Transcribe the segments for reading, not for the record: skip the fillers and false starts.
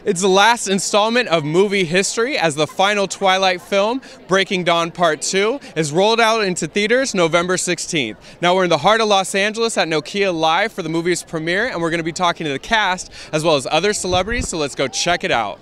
It's the last installment of movie history as the final Twilight film, Breaking Dawn Part 2, is rolled out into theaters November 16th. Now we're in the heart of Los Angeles at Nokia Live for the movie's premiere, and we're going to be talking to the cast as well as other celebrities, so let's go check it out.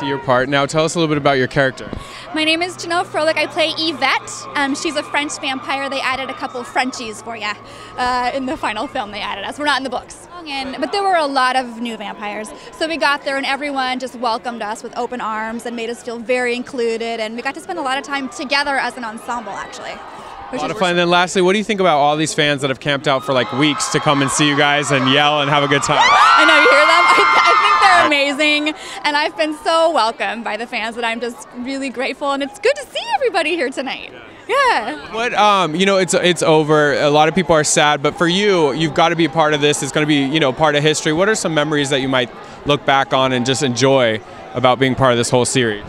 Your part. Now tell us a little bit about your character. My name is Janelle Froehlich. I play Yvette. She's a French vampire. They added a couple Frenchies for you in the final film they added us. We're not in the books. But there were a lot of new vampires. So we got there and everyone just welcomed us with open arms and made us feel very included, and we got to spend a lot of time together as an ensemble actually. A lot of fun. And then lastly, what do you think about all these fans that have camped out for like weeks to come and see you guys and yell and have a good time? I know, you hear them? I think they're amazing, and I've been so welcomed by the fans that I'm just really grateful, and it's good to see everybody here tonight. Yeah. What you know, it's over. A lot of people are sad, but for you, you've got to be a part of this. It's going to be, you know, part of history. What are some memories that you might look back on and just enjoy about being part of this whole series?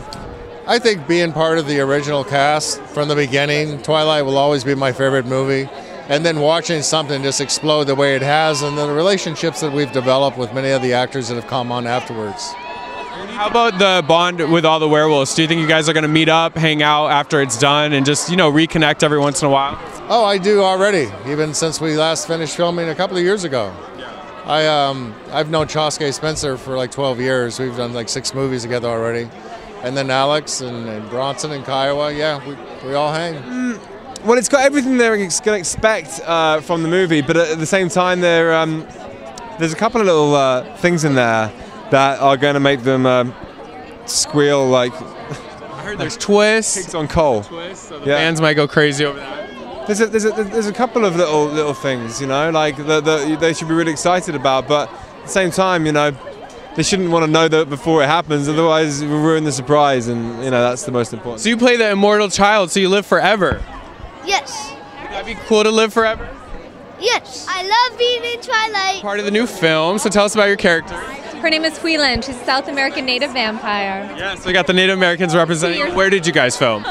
I think being part of the original cast from the beginning, Twilight will always be my favorite movie. And then watching something just explode the way it has, and the relationships that we've developed with many of the actors that have come on afterwards. How about the bond with all the werewolves? Do you think you guys are going to meet up, hang out after it's done, and just, you know, reconnect every once in a while? Oh, I do already, even since we last finished filming a couple of years ago. I've known Choske Spencer for like 12 years. We've done like 6 movies together already. And then Alex and Trondsen and Kiowa, yeah, we all hang. Well, it's got everything they're going to expect from the movie, but at the same time, there's a couple of little things in there that are going to make them squeal like. I heard there's twists. Pigs on coal. Twists, so the fans might go crazy over that. There's a couple of little things, you know, like that they should be really excited about, but at the same time, you know, they shouldn't want to know that before it happens, otherwise we'll ruin the surprise, and you know that's the most important. So you play the immortal child, so you live forever. Yes. Would that be cool to live forever? Yes. I love being in Twilight. Part of the new film, so tell us about your character. Her name is Froehlich. She's a South American native vampire. Yeah, so we got the Native Americans representing. Where did you guys film?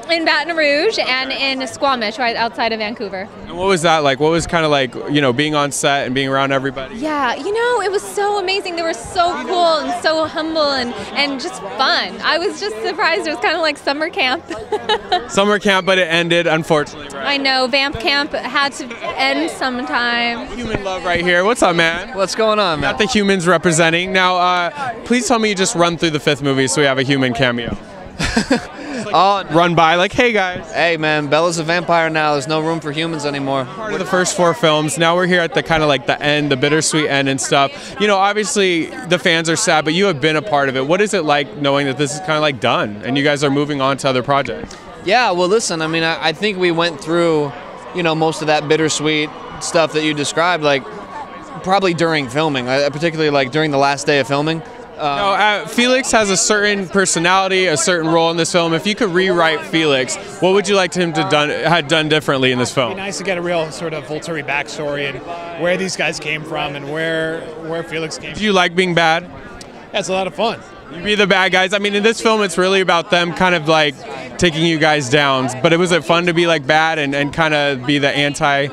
In Baton Rouge and in Squamish, right outside of Vancouver. And what was that like? What was kind of like, you know, being on set and being around everybody? Yeah, you know, it was so amazing. They were so cool and so humble and just fun. I was just surprised. It was kind of like summer camp. Summer camp, but it ended, unfortunately, right? I know, Vamp Camp had to end sometime. Human love right here. What's up, man? What's going on, man? Got the humans representing. Now, please tell me you just run through the 5th movie so we have a human cameo. Run by like, hey guys. Hey man, Bella's a vampire now. There's no room for humans anymore. Part of the first 4 films. Now we're here at the kind of like the end, the bittersweet end and stuff. You know, obviously the fans are sad, but you have been a part of it. What is it like knowing that this is kind of like done and you guys are moving on to other projects? Yeah, well listen, I mean, I think we went through, you know, most of that bittersweet stuff that you described, like probably during filming, particularly like during the last day of filming. Felix has a certain personality, a certain role in this film. If you could rewrite Felix, what would you like him to had done differently in this film? It'd be nice to get a real sort of Volturi backstory and where these guys came from and where Felix came from. Do you like being bad? Yeah, it's a lot of fun. You be the bad guys. I mean, in this film, it's really about them kind of like taking you guys down. But was it fun to be like bad and kind of be the anti?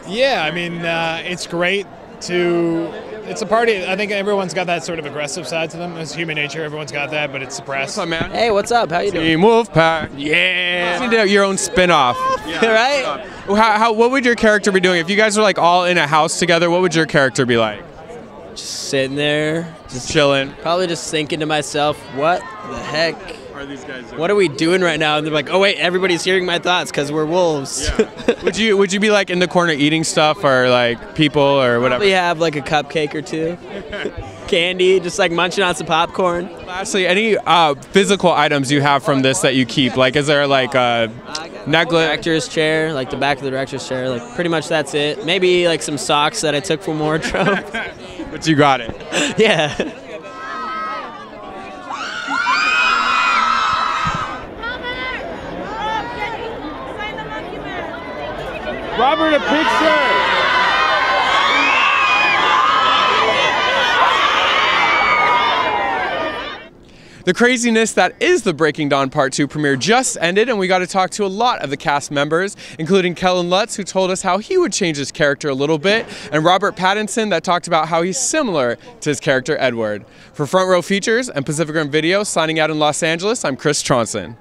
Yeah, I mean, it's great to. It's a party. I think everyone's got that sort of aggressive side to them. It's human nature. Everyone's got that, but it's suppressed. What's up, man? Hey, what's up? How you doing? Team Wolfpack. Yeah. You need your own spin-off. Yeah. Right? What would your character be doing? If you guys were like all in a house together, what would your character be like? Just sitting there. Just chilling. Probably just thinking to myself, what the heck? Are these guys doing? What are we doing right now? And they're like, oh wait, everybody's hearing my thoughts because we're wolves. Yeah. Would you be like in the corner eating stuff or like people or whatever? Probably have like a cupcake or two. Candy, just like munching on some popcorn. Lastly, any physical items you have from this that you keep? Like, is there like a necklace? Director's chair, like the back of the director's chair. Like pretty much that's it. Maybe like some socks that I took from wardrobe. But you got it. Yeah. Robert, a picture. The craziness that is the Breaking Dawn Part 2 premiere just ended, and we got to talk to a lot of the cast members, including Kellen Lutz, who told us how he would change his character a little bit, and Robert Pattinson, that talked about how he's similar to his character Edward. For Front Row Features and Pacific Rim Video, signing out in Los Angeles, I'm Chris Trondsen.